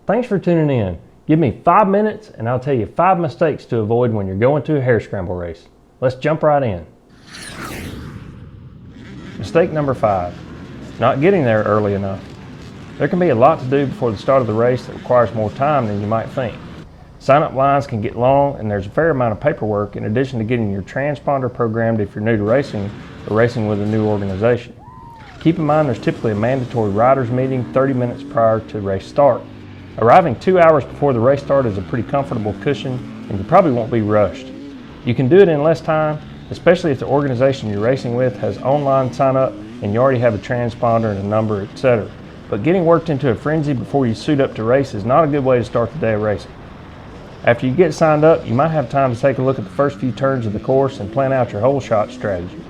Thanks for tuning in. Give me 5 minutes and I'll tell you 5 mistakes to avoid when you're going to a hare scramble race. Let's jump right in. Mistake number 5, not getting there early enough. There can be a lot to do before the start of the race that requires more time than you might think. Sign-up lines can get long and there's a fair amount of paperwork in addition to getting your transponder programmed if you're new to racing or racing with a new organization. Keep in mind there's typically a mandatory riders meeting 30 minutes prior to race start. Arriving 2 hours before the race start is a pretty comfortable cushion and you probably won't be rushed. You can do it in less time, especially if the organization you're racing with has online sign-up and you already have a transponder and a number, etc. But getting worked into a frenzy before you suit up to race is not a good way to start the day of racing. After you get signed up, you might have time to take a look at the first few turns of the course and plan out your whole shot strategy.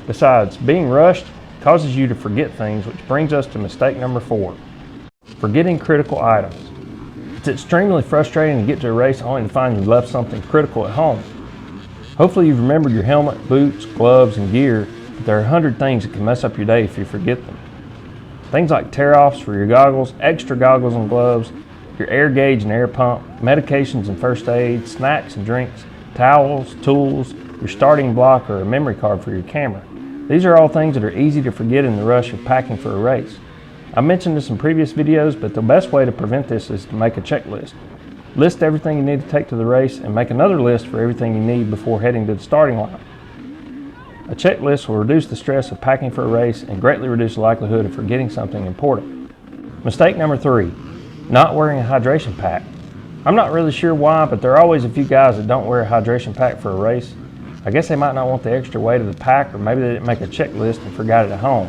Besides, being rushed causes you to forget things, which brings us to mistake number 4, forgetting critical items. It's extremely frustrating to get to a race only to find you left something critical at home. Hopefully you've remembered your helmet, boots, gloves, and gear, but there are 100 things that can mess up your day if you forget them. Things like tear-offs for your goggles, extra goggles and gloves, your air gauge and air pump, medications and first aid, snacks and drinks, towels, tools, your starting block, or a memory card for your camera. These are all things that are easy to forget in the rush of packing for a race. I mentioned this in previous videos, but the best way to prevent this is to make a checklist. List everything you need to take to the race and make another list for everything you need before heading to the starting line. A checklist will reduce the stress of packing for a race and greatly reduce the likelihood of forgetting something important. Mistake number 3, not wearing a hydration pack. I'm not really sure why, but there are always a few guys that don't wear a hydration pack for a race. I guess they might not want the extra weight of the pack, or maybe they didn't make a checklist and forgot it at home.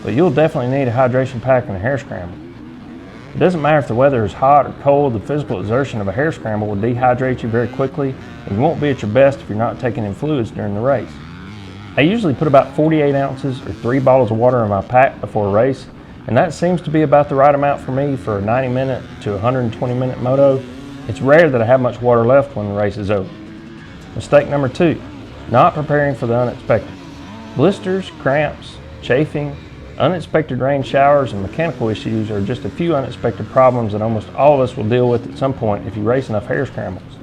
But you'll definitely need a hydration pack in a hare scramble. It doesn't matter if the weather is hot or cold, the physical exertion of a hare scramble will dehydrate you very quickly, and you won't be at your best if you're not taking in fluids during the race. I usually put about 48 ounces or 3 bottles of water in my pack before a race, and that seems to be about the right amount for me for a 90-minute to 120-minute moto. It's rare that I have much water left when the race is over. Mistake number 2, not preparing for the unexpected. Blisters, cramps, chafing, unexpected rain showers, and mechanical issues are just a few unexpected problems that almost all of us will deal with at some point if you race enough hare scrambles.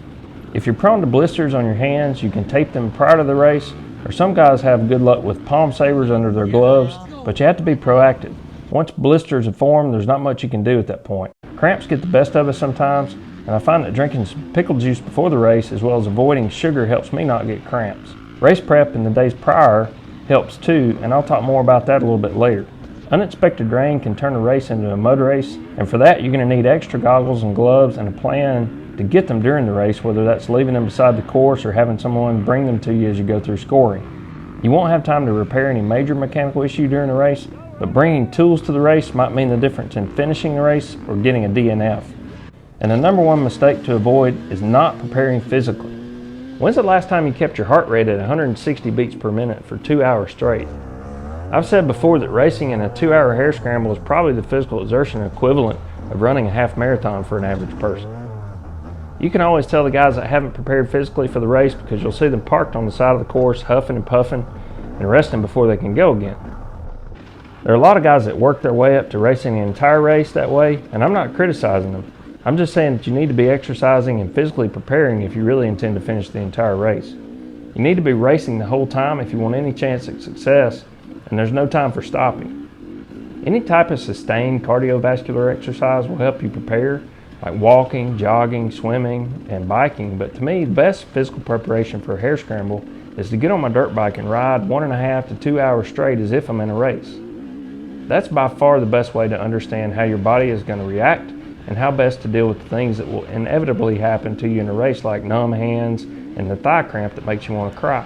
If you're prone to blisters on your hands, you can tape them prior to the race, or some guys have good luck with palm savers under their gloves, but you have to be proactive. Once blisters have formed, there's not much you can do at that point. Cramps get the best of us sometimes, and I find that drinking some pickle juice before the race as well as avoiding sugar helps me not get cramps. Race prep in the days prior helps too, and I'll talk more about that a little bit later. Unexpected rain can turn a race into a mud race, and for that you're going to need extra goggles and gloves and a plan to get them during the race, whether that's leaving them beside the course or having someone bring them to you as you go through scoring. You won't have time to repair any major mechanical issue during the race, but bringing tools to the race might mean the difference in finishing the race or getting a DNF. And the number 1 mistake to avoid is not preparing physically. When's the last time you kept your heart rate at 160 beats per minute for 2 hours straight? I've said before that racing in a 2-hour hare scramble is probably the physical exertion equivalent of running a half marathon for an average person. You can always tell the guys that haven't prepared physically for the race because you'll see them parked on the side of the course huffing and puffing and resting before they can go again. There are a lot of guys that work their way up to racing the entire race that way, and I'm not criticizing them. I'm just saying that you need to be exercising and physically preparing if you really intend to finish the entire race. You need to be racing the whole time if you want any chance at success, and there's no time for stopping. Any type of sustained cardiovascular exercise will help you prepare, like walking, jogging, swimming, and biking, but to me, the best physical preparation for a hare scramble is to get on my dirt bike and ride 1.5 to 2 hours straight as if I'm in a race. That's by far the best way to understand how your body is going to react and how best to deal with the things that will inevitably happen to you in a race, like numb hands and the thigh cramp that makes you want to cry.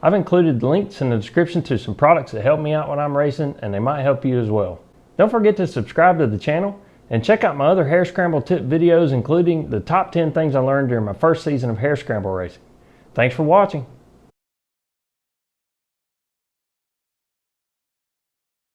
I've included links in the description to some products that help me out when I'm racing, and they might help you as well. Don't forget to subscribe to the channel and check out my other hare scramble tip videos, including the top 10 things I learned during my first season of hare scramble racing. Thanks for watching.